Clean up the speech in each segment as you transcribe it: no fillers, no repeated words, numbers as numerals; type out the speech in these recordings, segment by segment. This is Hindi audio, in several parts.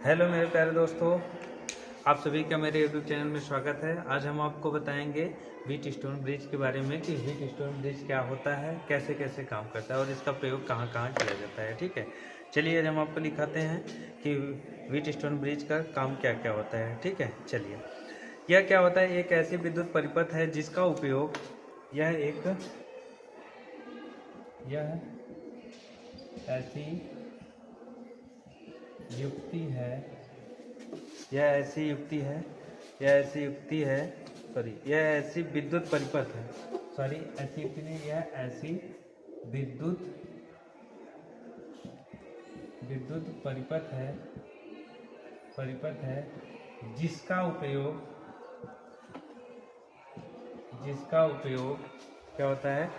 हेलो मेरे प्यारे दोस्तों, आप सभी का मेरे यूट्यूब चैनल में स्वागत है। आज हम आपको बताएंगे व्हीट स्टोन ब्रिज के बारे में कि व्हीट स्टोन ब्रिज क्या होता है, कैसे कैसे काम करता है और इसका प्रयोग कहाँ कहाँ किया जाता है। ठीक है, चलिए आज हम आपको दिखाते हैं कि व्हीट स्टोन ब्रिज का काम क्या क्या होता है। ठीक है, चलिए। यह क्या होता है, एक ऐसी विद्युत परिपथ है जिसका उपयोग यह ऐसी युक्ति है यह ऐसी युक्ति है यह ऐसी युक्ति है सॉरी यह ऐसी विद्युत परिपथ है सॉरी ऐसी युक्ति नहीं, यह ऐसी विद्युत विद्युत परिपथ है जिसका उपयोग क्या होता है,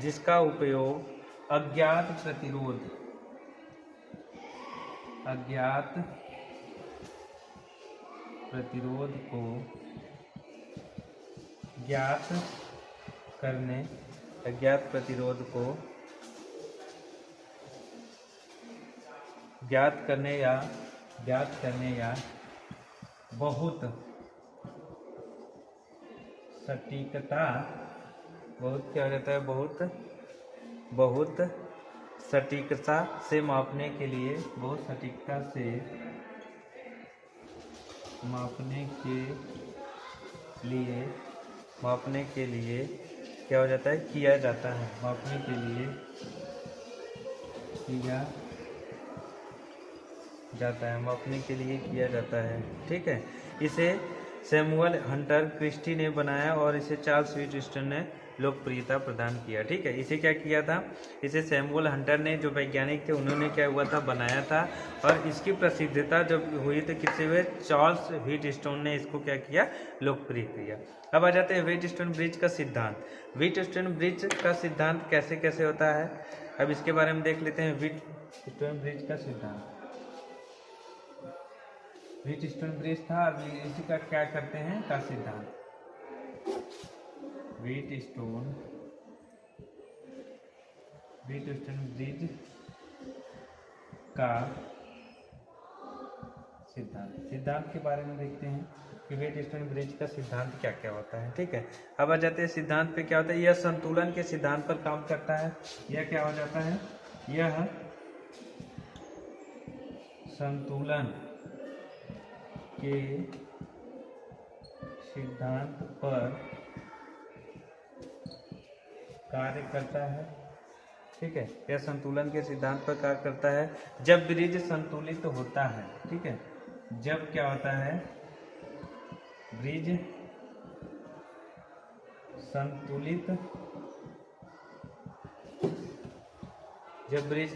जिसका उपयोग अज्ञात प्रतिरोध को ज्ञात करने या बहुत सटीकता क्या हो जाता है, बहुत सटीकता से मापने के लिए क्या हो जाता है, किया जाता है। मापने के लिए किया जाता है। ठीक है, इसे सैमुअल हंटर क्रिस्टी ने बनाया और इसे चार्ल्स व्हीटस्टोन ने लोकप्रियता प्रदान किया। ठीक है, इसे क्या किया था, इसे सैमुअल हंटर ने, जो वैज्ञानिक थे, उन्होंने क्या हुआ था, बनाया था। और इसकी प्रसिद्धता जब हुई तो किससे हुए, चार्ल्स व्हीटस्टोन ने इसको क्या किया, लोकप्रिय किया। अब आ जाते हैं व्हीटस्टोन ब्रिज का सिद्धांत। व्हीटस्टोन ब्रिज का सिद्धांत कैसे कैसे होता है, अब इसके बारे में देख लेते हैं। व्हीटस्टोन ब्रिज का सिद्धांत, व्हीटस्टोन ब्रिज था, अब इसी का क्या करते हैं का सिद्धांत। व्हीटस्टोन ब्रिज का सिद्धांत के बारे में देखते हैं कि व्हीटस्टोन ब्रिज का सिद्धांत क्या क्या होता है। ठीक है, अब आ जाते हैं सिद्धांत पे। क्या होता है, यह संतुलन के सिद्धांत पर काम करता है। यह क्या हो जाता है, यह संतुलन के सिद्धांत पर कार्य करता है। ठीक है, यह संतुलन के सिद्धांत पर कार्य करता है जब ब्रिज संतुलित होता है। ठीक है, जब क्या होता है, ब्रिज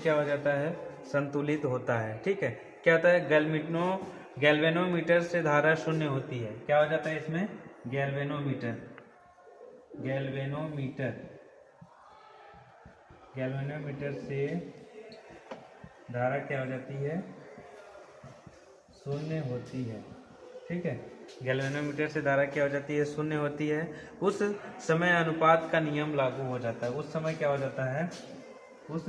क्या हो जाता है, संतुलित होता है। ठीक है, क्या होता है, गैल्वेनोमीटर से धारा शून्य होती है। क्या हो जाता है इसमें, गैल्वेनोमीटर से धारा क्या हो जाती है, शून्य होती है। ठीक है, गैल्वेनोमीटर से धारा क्या हो जाती है, शून्य होती है। उस समय अनुपात का नियम लागू हो जाता है। उस समय क्या हो जाता है, उस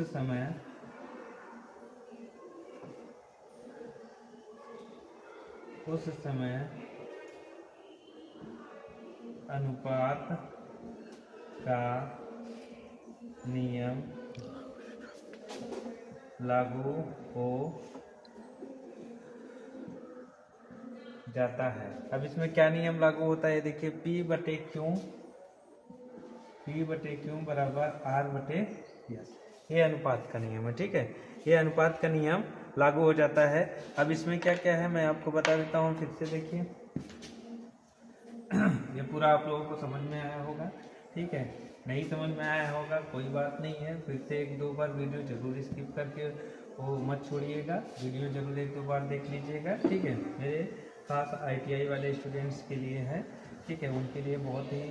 समय अनुपात का नियम लागू हो जाता है। अब इसमें क्या नियम लागू होता है, देखिए, P बटे क्यू बराबर R बटे S, ये अनुपात का नियम है। ठीक है, ये अनुपात का नियम लागू हो जाता है। अब इसमें क्या क्या है मैं आपको बता देता हूँ, फिर से देखिए। ये पूरा आप लोगों को समझ में आया होगा। ठीक है, नहीं समझ में आया होगा कोई बात नहीं है, फिर से एक दो बार वीडियो जरूर स्किप करके वो मत छोड़िएगा, वीडियो जरूर एक दो बार देख लीजिएगा। ठीक है, मेरे खास ITI वाले स्टूडेंट्स के लिए है। ठीक है, उनके लिए बहुत ही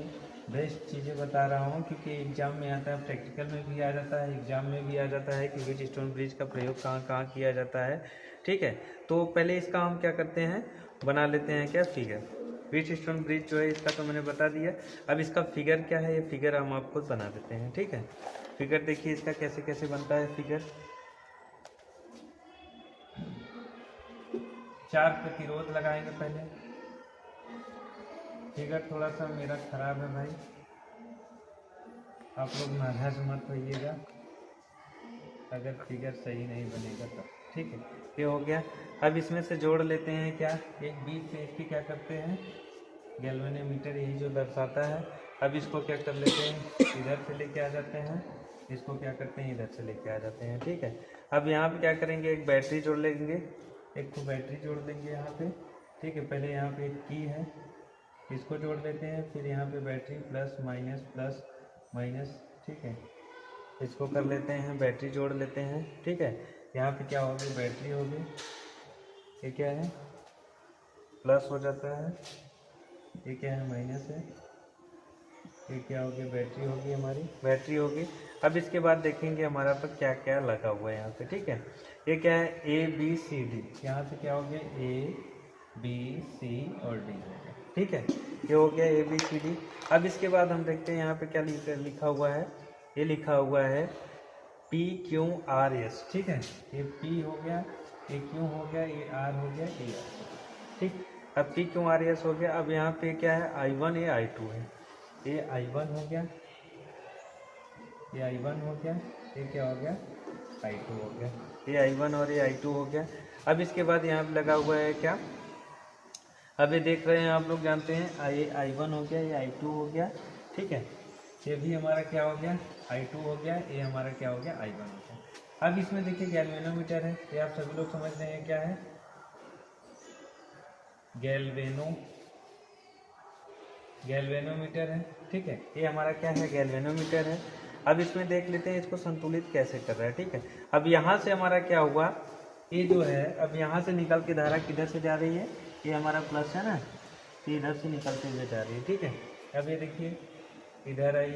बेस्ट चीज़ें बता रहा हूँ, क्योंकि एग्जाम में आता है, प्रैक्टिकल में भी आ जाता है, एग्जाम में भी आ जाता है कि व्हीटस्टोन ब्रिज का प्रयोग कहाँ कहाँ किया जाता है। ठीक है, तो पहले इसका हम क्या करते हैं, बना लेते हैं क्या, फिगर। व्हीटस्टोन ब्रिज जो है इसका तो मैंने बता दिया। अब इसका फिगर क्या है, ये फिगर हम आपको बना देते हैं। ठीक है, फिगर देखिए इसका कैसे कैसे बनता है फिगर। 4 प्रतिरोध लगाएंगे पहले। फिगर थोड़ा सा मेरा खराब है भाई, आप लोग नाराज मत होइएगा अगर फिगर सही नहीं बनेगा तो, ठीक है। ये हो गया। अब इसमें से जोड़ लेते हैं क्या, एक बीच से इसकी क्या करते हैं, गैल्वेनोमीटर यही जो दर्शाता है। अब इसको क्या कर लेते हैं, इधर से लेके आ जाते हैं, इसको क्या करते हैं, इधर से लेके आ जाते हैं, ठीक है। अब यहाँ पे क्या करेंगे, एक बैटरी जोड़ लेंगे, एक तो बैटरी जोड़ देंगे यहाँ पे, ठीक है। पहले यहाँ पे एक की है, इसको जोड़ देते हैं, फिर यहाँ पे बैटरी प्लस माइनस, ठीक है। इसको कर लेते हैं, बैटरी जोड़ लेते हैं, ठीक है। यहाँ पे क्या होगी, बैटरी होगी, ये क्या है प्लस हो जाता है, ये क्या है माइनस है, ये क्या होगी बैटरी होगी, हमारी बैटरी होगी। अब इसके बाद देखेंगे हमारा पर क्या क्या लगा हुआ है यहाँ पे, ठीक है। ये क्या है, ए बी सी डी, यहाँ से क्या हो गया ए बी सी और डी हो गया, ठीक है। ये हो गया ए बी सी डी। अब इसके बाद हम देखते हैं यहाँ पे क्या लिखा हुआ है, ये लिखा हुआ है पी क्यू आर एस, ठीक है। ये पी हो गया, ये क्यू हो गया, ये आर हो गया, ये आर, ठीक। अब पी क्यू आर एस हो गया। अब यहाँ पे क्या है I1 ये I2 है, ये I1 हो गया, ये I1 हो गया, ये क्या हो गया I2 हो गया, ये I1 और ये I2 हो गया। अब इसके बाद यहाँ पे लगा हुआ है क्या, अब ये देख रहे हैं आप लोग जानते हैं, ये I1 हो गया, ये I2 हो गया, ठीक है। ये भी हमारा क्या हो गया I2 हो गया, ये हमारा क्या हो गया I1 हो गया। अब इसमें देखिए गैल्वेनोमीटर है, ये आप सभी लोग समझ रहे हैं क्या है, गैल्वेनोमीटर है, ठीक है। ये हमारा क्या है गैल्वेनोमीटर है। अब इसमें देख लेते हैं इसको संतुलित कैसे कर रहा है, ठीक है। अब यहाँ से हमारा क्या हुआ, ये जो है अब यहाँ से निकल के धारा किधर से जा रही है, ये हमारा प्लस है ना, ये इधर से निकलते हुए जा रही है, ठीक है। अब ये देखिए इधर आई,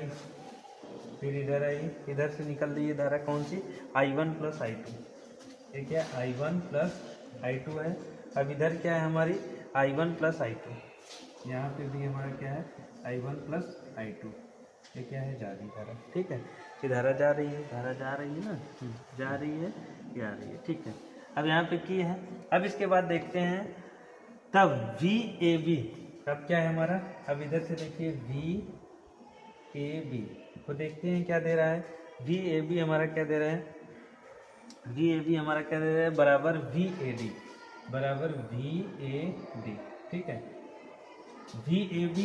फिर इधर आई, इधर से निकल रही है धारा कौन सी, I1 प्लस I2, ये क्या I1 प्लस I2 है। अब इधर क्या है हमारी I1 प्लस I2, यहाँ पे भी हमारा क्या है I1 प्लस I2, ये क्या है जा रही धारा, ठीक है। ये धारा जा रही है, धारा जा रही है ना, जा रही है, ये आ रही है, ठीक है। अब यहाँ पे की है। अब इसके बाद देखते हैं तब VAB, अब क्या है हमारा, अब इधर से देखिए VAB को देखते हैं क्या दे रहा है, VAB हमारा क्या दे रहा है, VAB हमारा क्या दे रहा है बराबर VAD, बराबर VAD, ठीक है। VAB,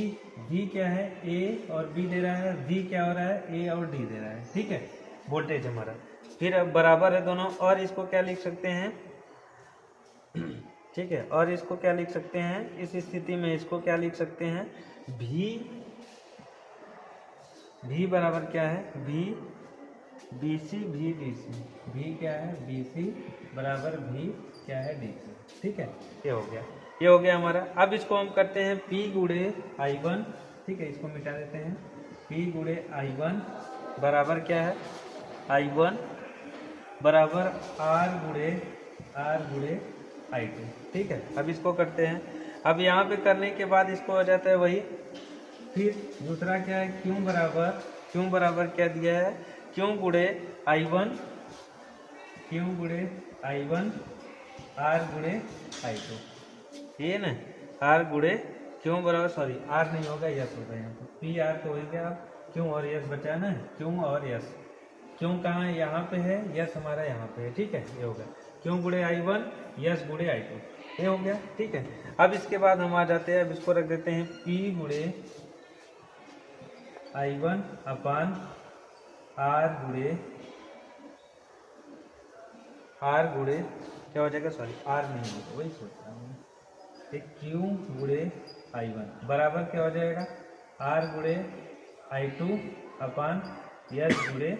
V क्या है A और B दे रहा है, V क्या हो रहा है A और D दे रहा है, ठीक है, वोल्टेज हमारा। फिर अब बराबर है दोनों, और इसको क्या लिख सकते हैं, ठीक है, और इसको क्या लिख सकते हैं, इस स्थिति में इसको क्या लिख सकते हैं, V बराबर क्या है BC, V क्या है BC बराबर V क्या है DC, ठीक है। ये हो गया, ये हो गया हमारा। अब इसको हम करते हैं P गुणे I1, ठीक है, इसको मिटा देते हैं। P गुणे I1 बराबर क्या है, I1 बराबर R गुणे I2, ठीक है। अब इसको करते हैं। अब यहाँ पे करने के बाद इसको हो जाता है वही। फिर दूसरा क्या है, क्यों बराबर क्या दिया है, क्यों गुणे I1 R गुणे I2, ये ना R गुणे क्यों बराबर, सॉरी R नहीं होगा यस होगा, यहाँ पे पी आर तो हो गया, क्यों और यस बचा ना, क्यों और यस, क्यों कहाँ है यहाँ पे है, यस हमारा यहाँ पे है, ठीक है। ये हो गया क्यों गुणे I1 यस गुणे I2, ये हो गया, ठीक है। अब इसके बाद हम आ जाते हैं, अब इसको रख देते हैं P गुणे I1 अपान R गुणे क्या हो जाएगा, सॉरी R नहीं होगा, वही सोच रहा हूँ, क्यू गुणे I1 बराबर क्या हो जाएगा R गुणे I2 अपान यस गुणे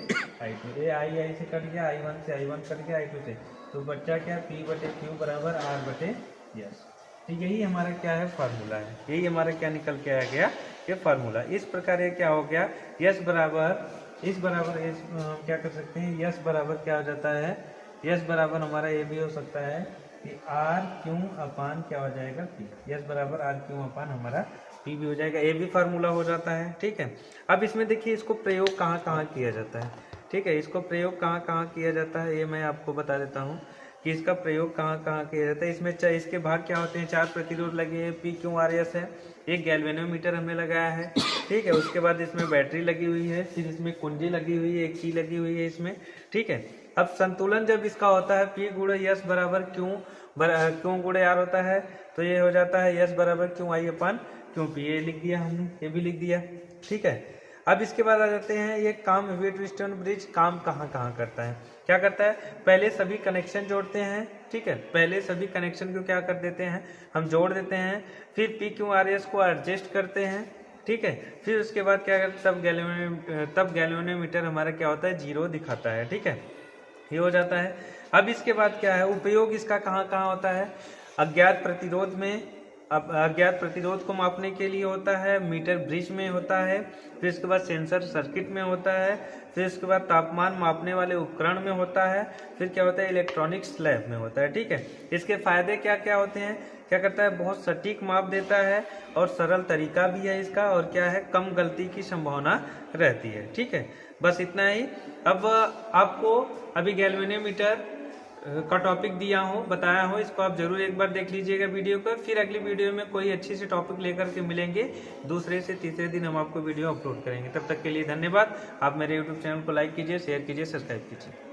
I2, ये आई से कट गया, I1 से I1 कट गया, I2 से, तो बच्चा क्या P बटे क्यू बराबर R बटे यस, ठीक है। यही हमारा क्या है फार्मूला है, यही हमारा क्या निकल के आ गया, ये फार्मूला। इस प्रकार ये क्या हो गया, यस बराबर इस बराबर इस क्या कर सकते हैं, यस बराबर क्या हो जाता है, यस बराबर हमारा ये भी हो सकता है कि R क्यों अपान क्या हो जाएगा P, यस बराबर R क्यों अपान हमारा P भी हो जाएगा, ये भी फार्मूला हो जाता है, ठीक है। अब इसमें देखिए इसको प्रयोग कहाँ कहाँ किया जाता है, ठीक है, इसको प्रयोग कहाँ कहाँ किया जाता है, ये मैं आपको बता देता हूँ कि इसका प्रयोग कहाँ कहाँ किया जाता है। इसमें इसके भाग क्या होते हैं, 4 प्रतिरोध लगे हैं, PQRS है, एक गैल्वेनोमीटर हमने लगाया है, ठीक है। उसके बाद इसमें बैटरी लगी हुई है, फिर इसमें कुंजी लगी हुई है, एक की लगी हुई है इसमें, ठीक है। अब संतुलन जब इसका होता है P गुणे S बराबर क्यों गुणे R होता है, तो ये हो जाता है S बराबर QI अपन QP, ये लिख दिया हमने, ये भी लिख दिया, ठीक है। अब इसके बाद आ जाते हैं ये काम हेवी ट्विस्टन ब्रिज काम कहाँ कहाँ करता है, क्या करता है, पहले सभी कनेक्शन जोड़ते हैं, ठीक है। पहले सभी कनेक्शन को क्या कर देते हैं, हम जोड़ देते हैं, फिर PQRS को एडजस्ट करते हैं, ठीक है। फिर उसके बाद क्या करते हैं, तब गैल्वेनोमीटर हमारा क्या होता है, 0 दिखाता है, ठीक है, ये हो जाता है। अब इसके बाद क्या है, उपयोग इसका कहाँ कहाँ होता है, अज्ञात प्रतिरोध में, अब अज्ञात प्रतिरोध को मापने के लिए होता है, मीटर ब्रिज में होता है, फिर उसके बाद सेंसर सर्किट में होता है, फिर उसके बाद तापमान मापने वाले उपकरण में होता है, फिर क्या होता है, इलेक्ट्रॉनिक स्लैब में होता है, ठीक है। इसके फायदे क्या क्या होते हैं, क्या करता है, बहुत सटीक माप देता है और सरल तरीका भी है इसका, और क्या है, कम गलती की संभावना रहती है, ठीक है। बस इतना ही। अब आपको अभी गैल्वेनोमीटर का टॉपिक दिया हो, बताया हो, इसको आप जरूर एक बार देख लीजिएगा वीडियो को, फिर अगली वीडियो में कोई अच्छी सी टॉपिक लेकर के मिलेंगे, दूसरे से तीसरे दिन हम आपको वीडियो अपलोड करेंगे। तब तक के लिए धन्यवाद। आप मेरे यूट्यूब चैनल को लाइक कीजिए, शेयर कीजिए, सब्सक्राइब कीजिए।